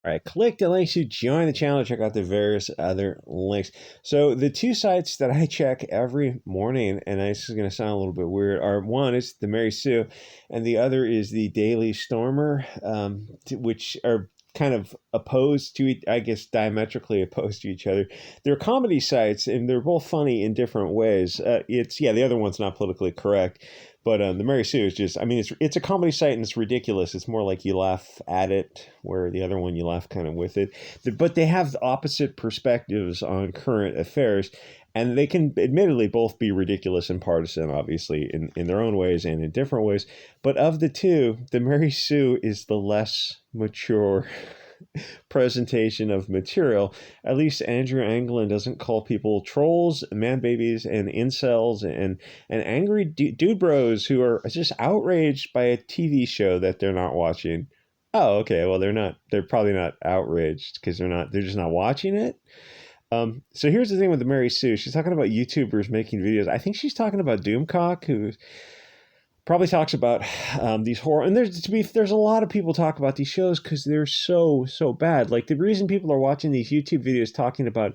All right, click the links to join the channel. Check out the various other links. So the two sites that I check every morning, and this is going to sound a little bit weird, are one is the Marysue, and the other is the Daily Stormer, which are kind of opposed to, I guess, diametrically opposed to each other. They're comedy sites, and they're both funny in different ways. The other one's not politically correct. But the Marysue is just, I mean, it's a comedy site and it's ridiculous. It's more like you laugh at it, where the other one you laugh kind of with it. But they have opposite perspectives on current affairs, and they can admittedly both be ridiculous and partisan, obviously, in their own ways and in different ways. But of the two, the Marysue is the less mature presentation of material. At least Andrew Anglin doesn't call people trolls, man babies, and incels, and angry dude bros who are just outraged by a TV show that they're not watching. Oh, okay. Well, they're probably not outraged because they're just not watching it. So here's the thing with the Marysue. She's talking about YouTubers making videos. I think she's talking about Doomcock, who probably talks about these horror, and there's a lot of people talk about these shows because they're so bad. Like the reason people are watching these YouTube videos talking about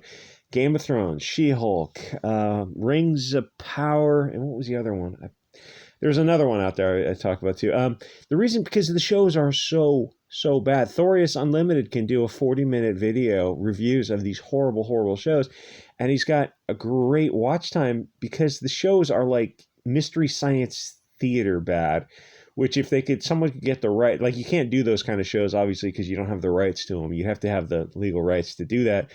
Game of Thrones, She-Hulk, Rings of Power, and what was the other one? There's another one out there I talk about too. The reason, because the shows are so bad. Thorius Unlimited can do a 40-minute video reviews of these horrible shows, and he's got a great watch time because the shows are like Mystery Science Theater bad, which if someone could get the right, like you can't do those kind of shows obviously because you don't have the rights to them. You have to have the legal rights to do that.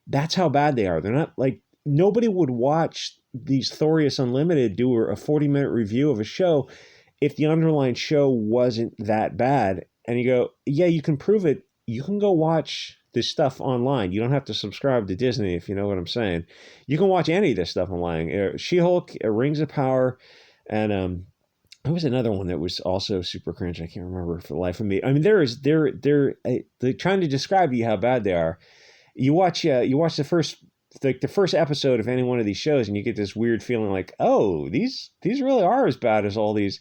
That's how bad they are. They're not like, nobody would watch these Thorius Unlimited do a 40-minute review of a show if the underlying show wasn't that bad. And you go, yeah, you can prove it. You can go watch this stuff online. You don't have to subscribe to Disney, if you know what I'm saying. You can watch any of this stuff online. She-Hulk, Rings of Power, and there was another one that was also super cringe. I can't remember for the life of me. I mean, they're trying to describe to you how bad they are. You watch the first episode of any one of these shows, and you get this weird feeling like, oh, these really are as bad as all these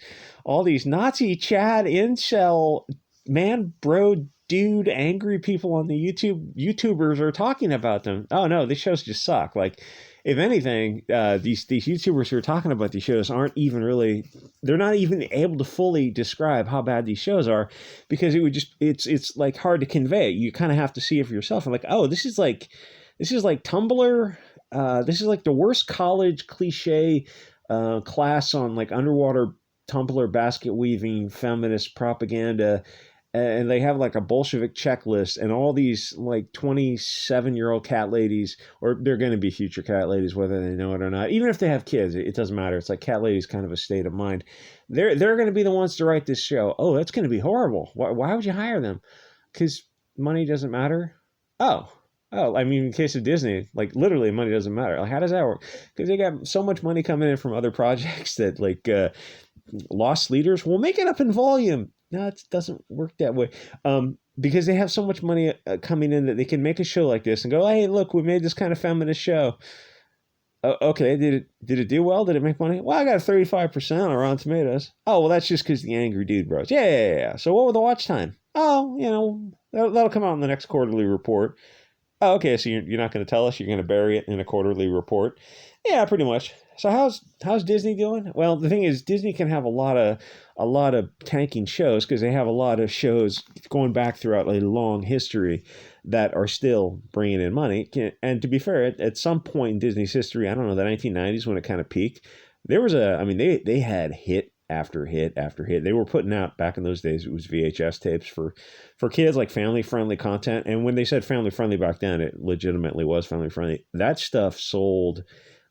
Nazi Chad incel man bro dude angry people on the YouTubers are talking about them. Oh no, these shows just suck. Like, if anything, these YouTubers who are talking about these shows they're not even able to fully describe how bad these shows are, because it's like hard to convey. You kind of have to see it for yourself. And like, oh, this is like Tumblr. This is like the worst college cliche class on like underwater Tumblr basket weaving feminist propaganda. And they have like a Bolshevik checklist, and all these like 27-year-old cat ladies, or they're going to be future cat ladies, whether they know it or not. Even if they have kids, it doesn't matter. It's like cat ladies, kind of a state of mind. They're going to be the ones to write this show. Oh, that's going to be horrible. Why would you hire them? Because money doesn't matter. Oh, I mean, in case of Disney, like literally money doesn't matter. Like, how does that work? Because they got so much money coming in from other projects that like Lost Leaders will make it up in volume. No, it doesn't work that way. Because they have so much money coming in that they can make a show like this and go, hey, look, we made this kind of feminist show. Okay, did it do well? Did it make money? Well, I got a 35% on Rotten Tomatoes. Oh, well, that's just because the angry dude bros. Yeah. So what was the watch time? Oh, that'll come out in the next quarterly report. Oh, okay, so you're not going to tell us? You're going to bury it in a quarterly report? Yeah, pretty much. So how's Disney doing? Well, the thing is, Disney can have a lot of tanking shows because they have a lot of shows going back throughout a long history that are still bringing in money. And to be fair, at some point in Disney's history, I don't know, the 1990s when it kind of peaked, there was they had hit after hit after hit. They were putting out, back in those days, it was VHS tapes for kids, like family-friendly content. And when they said family-friendly back then, it legitimately was family-friendly. That stuff sold.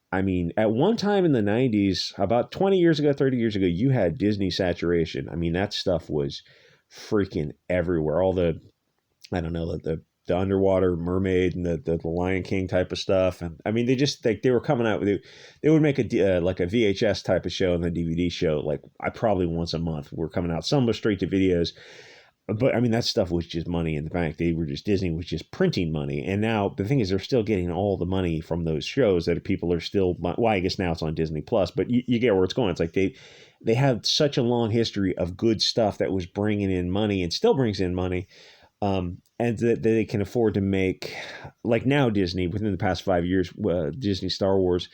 I mean, at one time in the 90s, about 20 years ago, 30 years ago, you had Disney saturation. I mean, that stuff was freaking everywhere. All the, I don't know, the underwater mermaid and the Lion King type of stuff. And I mean, they were coming out with, they would make like a VHS type of show and the DVD show, like probably once a month. We're coming out. Some were straight to videos. But I mean, that stuff was just money in the bank. Disney was just printing money. And now the thing is, they're still getting all the money from those shows that people are still, well, I guess now it's on Disney Plus, but you get where it's going. It's like they have such a long history of good stuff that was bringing in money and still brings in money. and that they can afford to make, like now Disney, within the past 5 years, Disney Star Wars,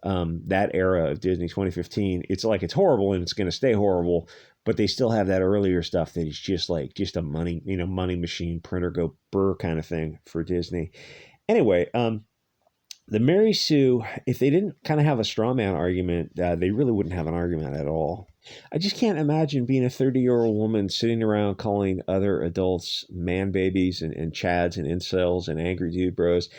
that era of Disney 2015, it's like it's horrible and it's going to stay horrible, but they still have that earlier stuff that is just a money, money machine, printer go burr kind of thing for Disney. Anyway, the Marysue, if they didn't kind of have a straw man argument, they really wouldn't have an argument at all. I just can't imagine being a 30-year-old woman sitting around calling other adults man babies and chads and incels and angry dude bros.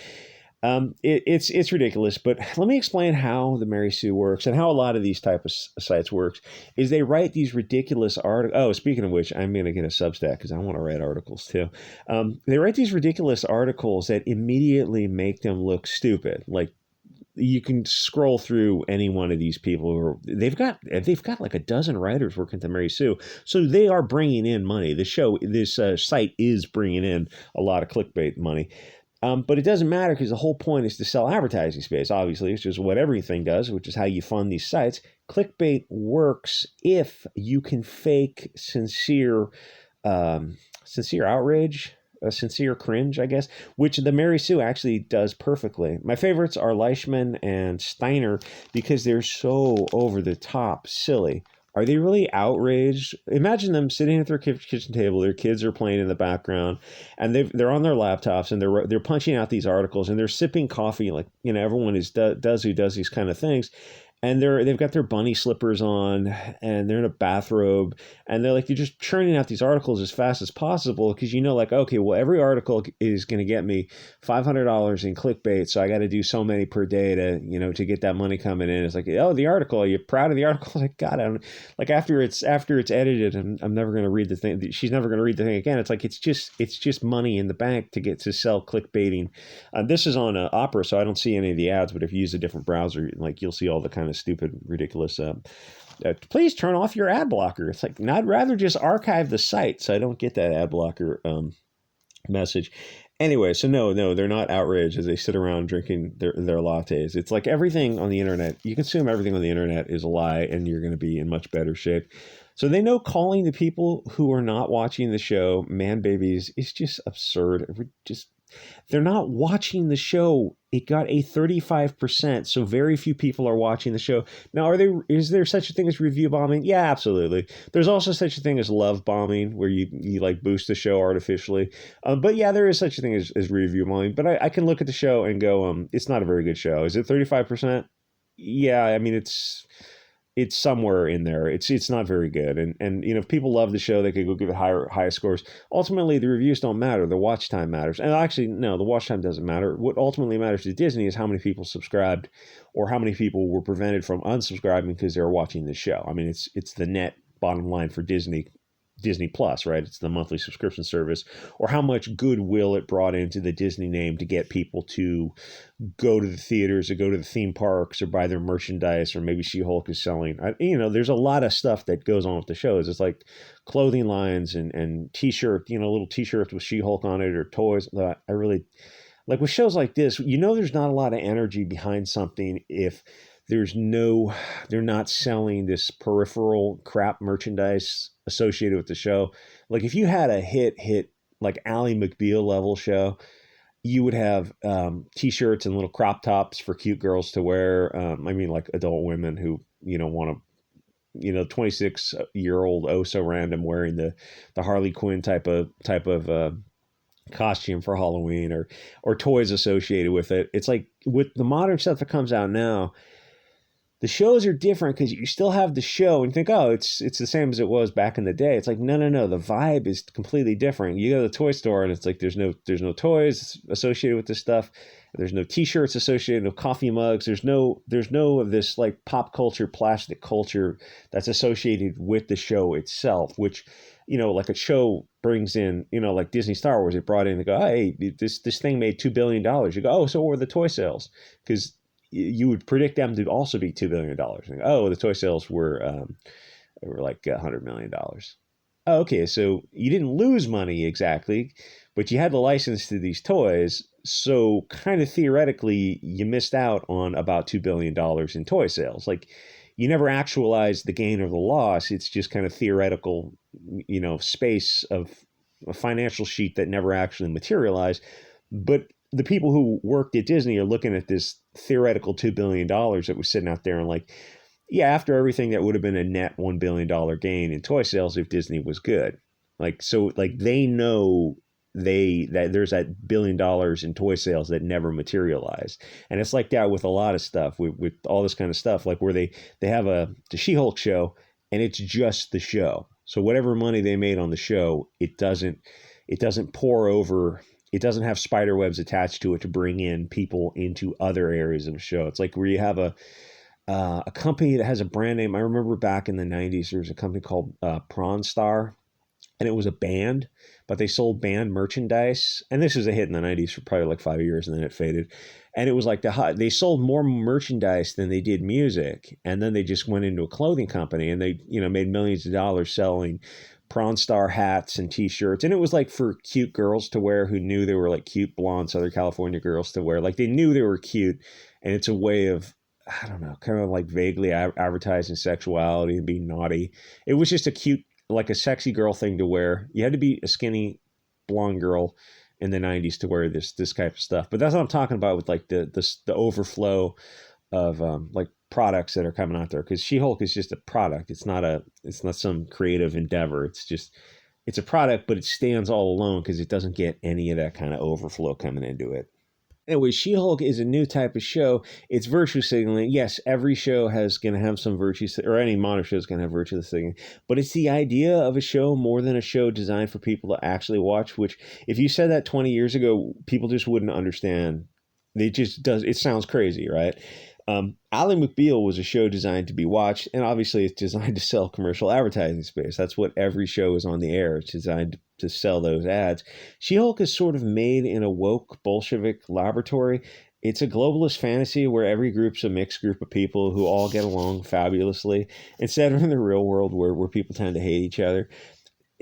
It's ridiculous, but let me explain how the Marysue works and how a lot of these type of sites works. Is they write these ridiculous articles. Oh, speaking of which, I'm going to get a Substack because I want to write articles too. They write these ridiculous articles that immediately make them look stupid. Like you can scroll through any one of these people they've got like a dozen writers working at the Marysue, so they are bringing in money. This site is bringing in a lot of clickbait money. But it doesn't matter because the whole point is to sell advertising space. Obviously, it's just what everything does, which is how you fund these sites. Clickbait works if you can fake sincere outrage, a sincere cringe, I guess, which the Marysue actually does perfectly. My favorites are Leishman and Steiner because they're so over the top silly. Are they really outraged? Imagine them sitting at their kitchen table. Their kids are playing in the background, and they're on their laptops and they're punching out these articles and they're sipping coffee like everyone does these kind of things. And they've got their bunny slippers on and they're in a bathrobe and they're just churning out these articles as fast as possible because like, okay, well, every article is going to get me $500 in clickbait, so I got to do so many per day to get that money coming in. It's like, oh, the article, are you proud of the article? Like, God, I don't like after it's edited, I'm never going to read the thing. She's never going to read the thing again. It's like it's just money in the bank to get to sell clickbaiting. This is on Opera, so I don't see any of the ads. But if you use a different browser, like you'll see all the kind of stupid, ridiculous. Please turn off your ad blocker. It's like, I'd rather just archive the site so I don't get that ad blocker message. Anyway, so no, they're not outraged as they sit around drinking their lattes. It's like everything on the internet. You consume everything on the internet is a lie, and you're going to be in much better shape. So they know calling the people who are not watching the show man babies is just absurd. They're not watching the show. It got a 35%, so very few people are watching the show. Now, is there such a thing as review bombing? Yeah, absolutely. There's also such a thing as love bombing, where you like boost the show artificially. But yeah, there is such a thing as review bombing. But I can look at the show and go, it's not a very good show. Is it 35%? Yeah, I mean, it's somewhere in there. It's not very good. And if people love the show, they could go give it higher scores. Ultimately, the reviews don't matter. The watch time matters. And actually, no, the watch time doesn't matter. What ultimately matters to Disney is how many people subscribed or how many people were prevented from unsubscribing because they were watching the show. I mean, it's the net bottom line for Disney Plus, right? It's the monthly subscription service, or how much goodwill it brought into the Disney name to get people to go to the theaters or go to the theme parks or buy their merchandise, or maybe She-Hulk is selling. There's a lot of stuff that goes on with the shows. It's like clothing lines and t-shirt, little t-shirts with She-Hulk on it or toys. I really like with shows like this, there's not a lot of energy behind something if they're not selling this peripheral crap merchandise associated with the show. Like if you had a hit like Ally McBeal level show, you would have t-shirts and little crop tops for cute girls to wear. Like adult women who want to 26-year-old oh so random wearing the Harley Quinn type of costume for Halloween, or toys associated with it. It's like with the modern stuff that comes out now, the shows are different because you still have the show and think, oh, it's the same as it was back in the day. It's like, no. The vibe is completely different. You go to the toy store and it's like there's no toys associated with this stuff. There's no t-shirts associated, no coffee mugs. There's no of this like pop culture, plastic culture that's associated with the show itself, which, like a show brings in, like Disney Star Wars, it brought in to go, hey, this thing made $2 billion. You go, oh, so were the toy sales? Because you would predict them to also be $2 billion. Oh, the toy sales were like $100 million. Oh, okay, so you didn't lose money exactly, but you had the license to these toys. So kind of theoretically, you missed out on about $2 billion in toy sales. Like you never actualized the gain or the loss. It's just kind of theoretical, space of a financial sheet that never actually materialized. But the people who worked at Disney are looking at this theoretical $2 billion that was sitting out there and like, yeah, after everything, that would have been a net $1 billion gain in toy sales if Disney was good. Like, so like they know that there's that $1 billion in toy sales that never materialized. And it's like that with a lot of stuff, with all this kind of stuff, like where they have the She-Hulk show and it's just the show. So whatever money they made on the show, it doesn't pour over. It doesn't have spider webs attached to it to bring in people into other areas of the show. It's like where you have a company that has a brand name. I remember back in the 90s, there was a company called Prawn Star, and it was a band, but they sold band merchandise. And this was a hit in the 90s for probably like 5 years, and then it faded. And it was like they sold more merchandise than they did music. And then they just went into a clothing company, and they, made millions of dollars selling Prawn Star hats and t-shirts. And it was like for cute girls to wear who knew they were like cute blonde Southern California girls to wear. Like they knew they were cute. And it's a way of, I don't know, kind of like vaguely advertising sexuality and being naughty. It was just a cute, like a sexy girl thing to wear. You had to be a skinny blonde girl in the 90s to wear this type of stuff. But that's what I'm talking about with like the overflow of like products that are coming out there, because She-Hulk is just a product. It's not some creative endeavor. It's a product, but it stands all alone because it doesn't get any of that kind of overflow coming into it. Anyway, She-Hulk is a new type of show. It's virtue signaling. Yes, every show is going to have some virtue, or any modern show is going to have virtue signaling. But it's the idea of a show more than a show designed for people to actually watch, which if you said that 20 years ago, people just wouldn't understand. It sounds crazy, right? Ally McBeal was a show designed to be watched, and obviously it's designed to sell commercial advertising space. That's what every show is on the air. It's designed to sell those ads. She-Hulk is sort of made in a woke Bolshevik laboratory. It's a globalist fantasy where every group's a mixed group of people who all get along fabulously, instead of in the real world where people tend to hate each other.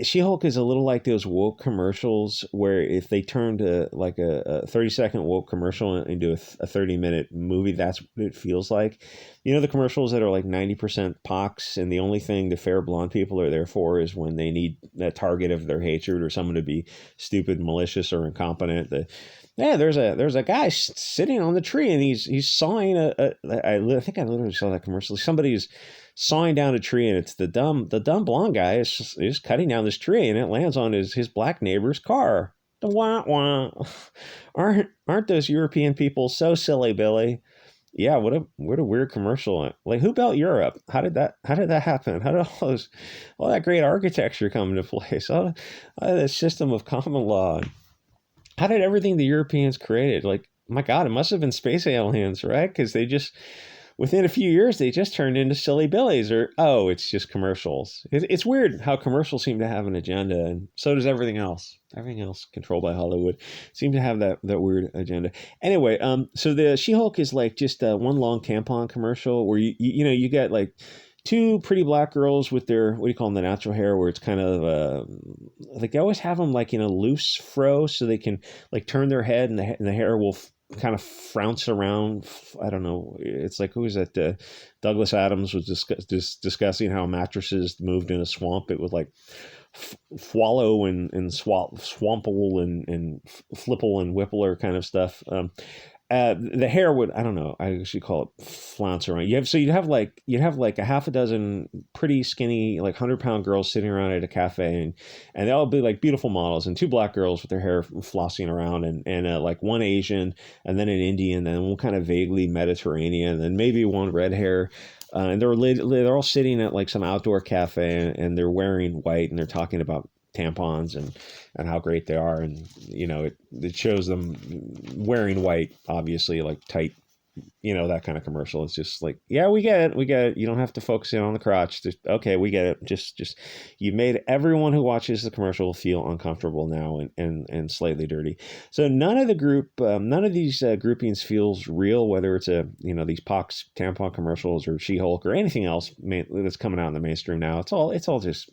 She-Hulk is a little like those woke commercials where if they turned like a 30-second woke commercial into a 30-minute movie, that's what it feels like. The commercials that are like 90% pox, and the only thing the fair blonde people are there for is when they need a target of their hatred or someone to be stupid, malicious, or incompetent. There's a guy sitting on the tree, and he's sawing I think I literally saw that commercial. Somebody's sawing down a tree, and it's the dumb blonde guy is cutting down this tree, and it lands on his black neighbor's car. The wah wah. Aren't those European people so silly, Billy? Yeah, what a weird commercial. Like, who built Europe? How did that happen? How did all that great architecture come into place? How did the system of common law? How did everything the Europeans created? Like, my God, it must have been space aliens, right? Because they just, within a few years, they just turned into silly billies, or, oh, it's just commercials. It's weird how commercials seem to have an agenda, and so does everything else. Everything else controlled by Hollywood seem to have that weird agenda. Anyway, so the She-Hulk is like just one long tampon commercial where you get like two pretty black girls with their, what do you call them, the natural hair, where it's kind of like they always have them like in a loose fro so they can like turn their head and the hair will kind of flounce around. I don't know. It's like, who is that? Douglas Adams was discussing how mattresses moved in a swamp. It was like swallow and swample and flipple and whippler kind of stuff. The hair would, I don't know, I actually call it flounce around. You'd have like a half a dozen pretty skinny, like 100-pound girls sitting around at a cafe, and they'll be like beautiful models, and two black girls with their hair flossing around, and like one Asian, and then an Indian, and one kind of vaguely Mediterranean, and maybe one red hair. And they're all sitting at like some outdoor cafe, and they're wearing white, and they're talking about tampons and how great they are, and it shows them wearing white, obviously, like tight, that kind of commercial. It's just like, yeah, we get it, you don't have to focus in on the crotch. Okay, we get it. Just you made everyone who watches the commercial feel uncomfortable now and slightly dirty. So none of these groupings feels real, whether it's these pox tampon commercials or She-Hulk or anything else that's coming out in the mainstream now. It's all just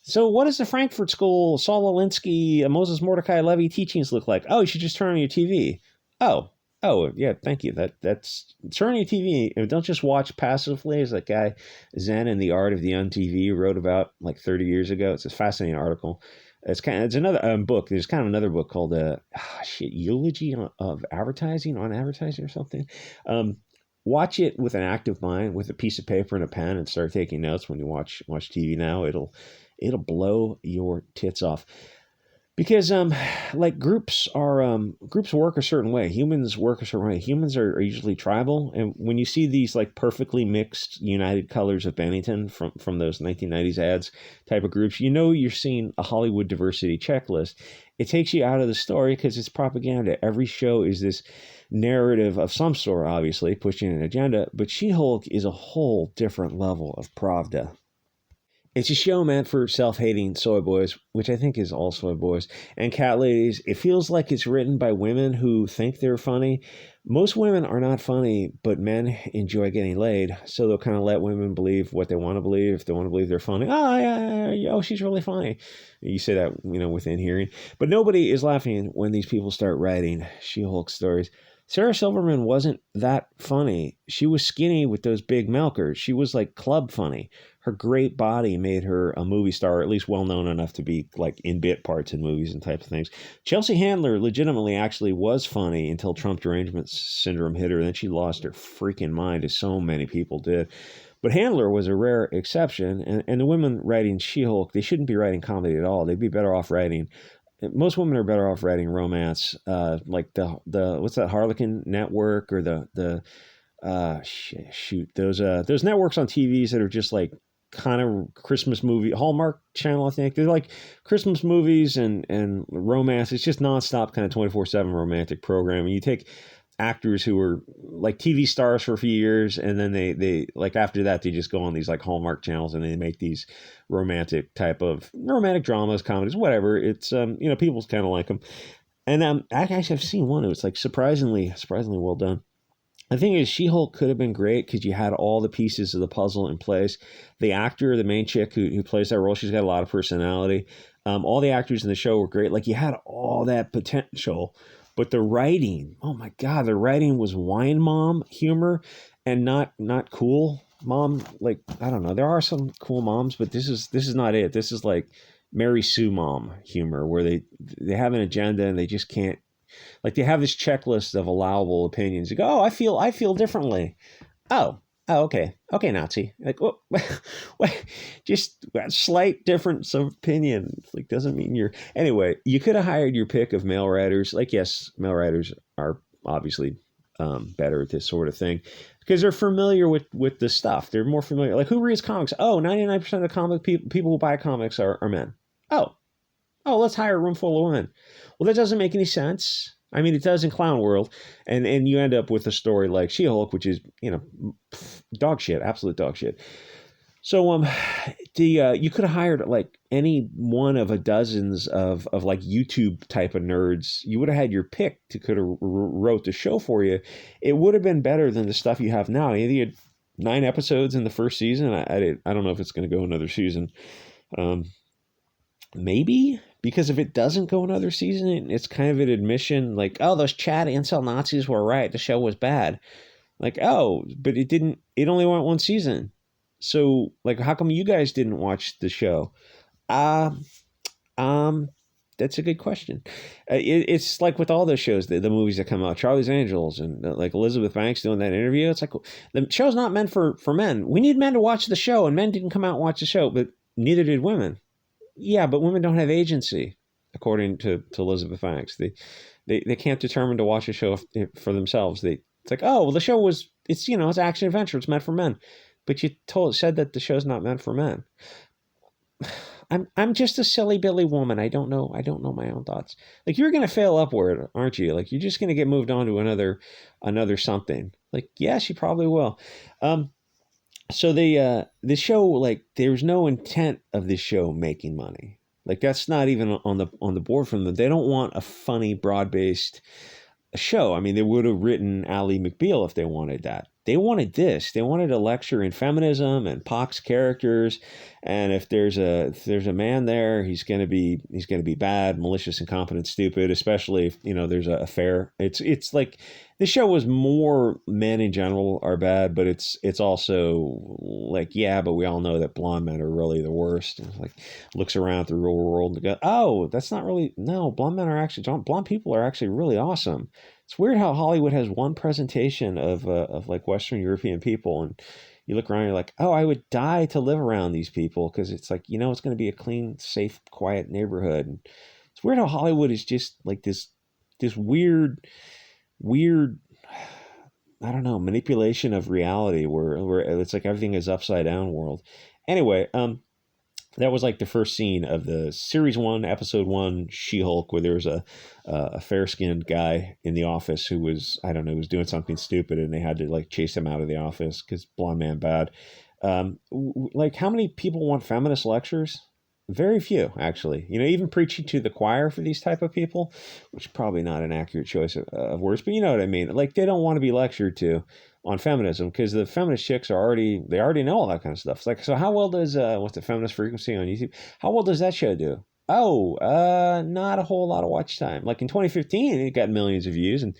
So what does the Frankfurt School, Saul Alinsky, Moses Mordecai Levy teachings look like? Oh, you should just turn on your TV. Oh, yeah, thank you. That's turn on your TV. Don't just watch passively, as that guy Zen and the Art of the Un-TV wrote about like 30 years ago. It's a fascinating article. it's another book. There's kind of another book called Eulogy of Advertising on Advertising or something. Watch it with an active mind, with a piece of paper and a pen, and start taking notes when you watch TV now. It'll blow your tits off. Because like groups work a certain way. Humans work a certain way. Humans are usually tribal, and when you see these like perfectly mixed United Colors of Bennington from those 1990s ads type of groups, you know you're seeing a Hollywood diversity checklist. It takes you out of the story because it's propaganda. Every show is this narrative of some sort, obviously pushing an agenda, but She-Hulk is a whole different level of Pravda. It's a show meant for self-hating soy boys, which I think is all soy boys, and cat ladies. It feels like it's written by women who think they're funny. Most women are not funny, but men enjoy getting laid, so they'll kind of let women believe what they want to believe. If they want to believe they're funny, oh, she's really funny. You say that, within hearing. But nobody is laughing when these people start writing She-Hulk stories. Sarah Silverman wasn't that funny. She was skinny with those big milkers. She was like club funny. Her great body made her a movie star, or at least well known enough to be like in bit parts in movies and types of things. Chelsea Handler legitimately actually was funny until Trump derangement syndrome hit her. Then she lost her freaking mind, as so many people did. But Handler was a rare exception, and the women writing She-Hulk, they shouldn't be writing comedy at all. They'd be better off writing. Most women are better off writing romance, like the what's that, Harlequin Network, or those networks on TVs that are just like kind of Christmas movie, Hallmark Channel, I think. They're like Christmas movies and romance. It's just nonstop kind of 24/7 romantic programming. You take actors who were like TV stars for a few years, and then they like after that they just go on these like Hallmark channels and they make these romantic dramas, comedies, whatever. It's people kind of like them. And actually I've seen one. It was like surprisingly well done. The thing is, She-Hulk could have been great because you had all the pieces of the puzzle in place. The actor, the main chick who plays that role, she's got a lot of personality. All the actors in the show were great. Like, you had all that potential. But the writing, oh my God, the writing was wine mom humor and not cool mom. Like, I don't know. There are some cool moms, but this is not it. This is like Marysue mom humor, where they have an agenda and they just can't. Like, they have this checklist of allowable opinions. You go, oh, I feel differently. Oh, okay, Nazi. Like, well, just a slight difference of opinion. Like, doesn't mean you're. Anyway, you could have hired your pick of male writers. Like, yes, male writers are obviously better at this sort of thing because they're familiar with the stuff. They're more familiar. Like, who reads comics? Oh, 99% of the comic people who buy comics are men. Oh, let's hire a room full of women. Well, that doesn't make any sense. I mean, it does in Clown World, and you end up with a story like She-Hulk, which is dog shit, absolute dog shit. So you could have hired like any one of a dozens of like YouTube type of nerds. You would have had your pick to could have wrote the show for you. It would have been better than the stuff you have now. You had 9 episodes in the first season. I don't know if it's going to go another season. Maybe, because if it doesn't go another season, it's kind of an admission like, oh, those Chad incel Nazis were right. The show was bad. Like, oh, but it didn't. It only went 1 season. So, like, how come you guys didn't watch the show? That's a good question. It's like with all those shows, the movies that come out, Charlie's Angels, and like Elizabeth Banks doing that interview. It's like, the show's not meant for men. We need men to watch the show, and men didn't come out and watch the show, but neither did women. Yeah, but women don't have agency, according to Elizabeth Banks. They can't determine to watch a show for themselves. It's like, oh, well, the show it's action adventure. It's meant for men, but you said that the show's not meant for men. I'm just a silly Billy woman. I don't know my own thoughts. Like, you're gonna fail upward, aren't you? Like, you're just gonna get moved on to another something. Like, yes, you probably will. So the show, like, there's no intent of this show making money. Like, that's not even on the board from them. They don't want a funny, broad-based show. I mean, they would have written Ally McBeal if they wanted that. They wanted this. They wanted a lecture in feminism and Pac's characters. And if there's a man there, he's gonna be bad, malicious, incompetent, stupid. Especially if there's an affair. It's like the show was more men in general are bad, but it's also like, yeah, but we all know that blonde men are really the worst. And like looks around at the real world and go, oh, that's not really, no, blonde men are actually, blonde people are actually really awesome. It's weird how Hollywood has one presentation of like Western European people, and you look around, you're like, oh, I would die to live around these people because it's like, it's going to be a clean, safe, quiet neighborhood. And it's weird how Hollywood is just like this weird, I don't know, manipulation of reality where it's like everything is upside down world. Anyway, that was like the first scene of the series 1, episode 1, She-Hulk, where there was a fair-skinned guy in the office who was, I don't know, was doing something stupid, and they had to like chase him out of the office because blonde man bad. Like, how many people want feminist lectures? Very few, actually. Even preaching to the choir for these type of people, which is probably not an accurate choice of words, but you know what I mean. Like, they don't want to be lectured to on feminism because the feminist chicks they already know all that kind of stuff. It's like, so how well does what's the feminist frequency on YouTube? How well does that show do? Oh, not a whole lot of watch time. Like in 2015, it got millions of views, and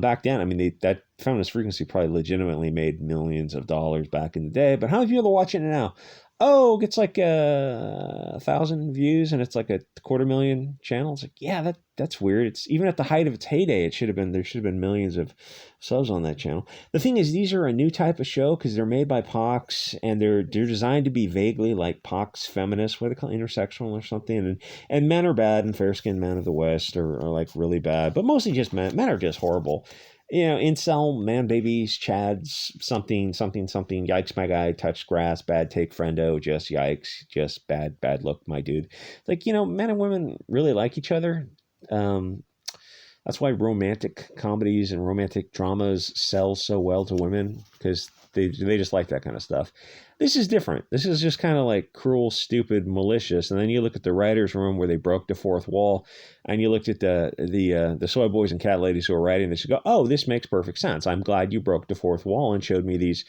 back then, I mean, that feminist frequency probably legitimately made millions of dollars back in the day. But how many people are watching it now? Oh, it gets like 1,000 views, and it's like a 250,000 channel. It's like, yeah, that's weird. It's even at the height of its heyday, there should have been millions of subs on that channel. The thing is, these are a new type of show because they're made by Pox, and they're designed to be vaguely like Pox feminist, what they call intersectional or something. And men are bad, and fair-skinned men of the West are like really bad, but mostly just men. Men are just horrible. Incel, man babies, chads, something, yikes, my guy, touched grass, bad take, friendo, just yikes, just bad look, my dude. Like, men and women really like each other. That's why romantic comedies and romantic dramas sell so well to women, because they just like that kind of stuff. This is different. This is just kind of like cruel, stupid, malicious. And then you look at the writer's room where they broke the fourth wall, and you looked at the soy boys and cat ladies who are writing this. You go, oh, this makes perfect sense. I'm glad you broke the fourth wall and showed me these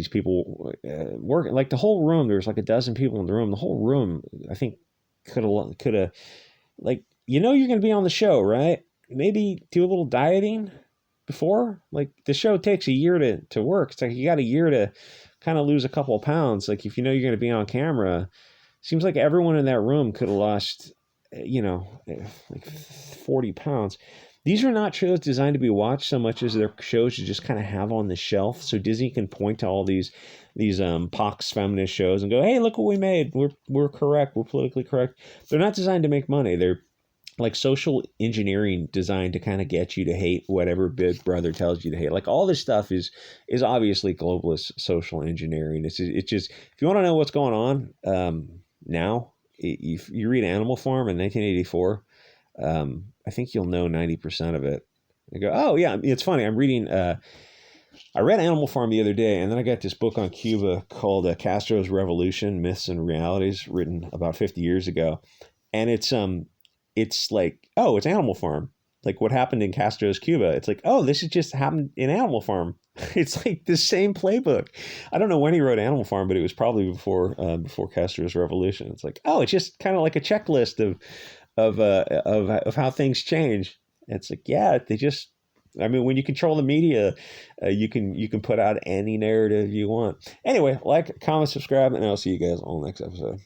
people working. Like the whole room, there was like a dozen people in the room. The whole room, I think, could have like, you're going to be on the show, right? Maybe do a little dieting before. Like the show takes a year to work. It's like you got a year to kind of lose a couple of pounds. Like if you're going to be on camera, seems like everyone in that room could have lost, like 40 pounds. These are not shows designed to be watched so much as they're shows you just kind of have on the shelf. So Disney can point to all these Pox feminist shows and go, hey, look what we made. We're correct. We're politically correct. They're not designed to make money. They're like social engineering designed to kind of get you to hate whatever Big Brother tells you to hate. Like all this stuff is obviously globalist social engineering. It's just, if you want to know what's going on now, if you read Animal Farm in 1984, I think you'll know 90% of it. You go, oh yeah, it's funny. I'm reading. I read Animal Farm the other day, and then I got this book on Cuba called Castro's Revolution: Myths and Realities, written about 50 years ago, and it's like, oh, it's Animal Farm. Like what happened in Castro's Cuba. It's like, oh, this has just happened in Animal Farm. It's like the same playbook. I don't know when he wrote Animal Farm, but it was probably before Castro's Revolution. It's like, oh, it's just kind of like a checklist of how things change. It's like, yeah, when you control the media, you can put out any narrative you want. Anyway, like, comment, subscribe, and I'll see you guys on the next episode.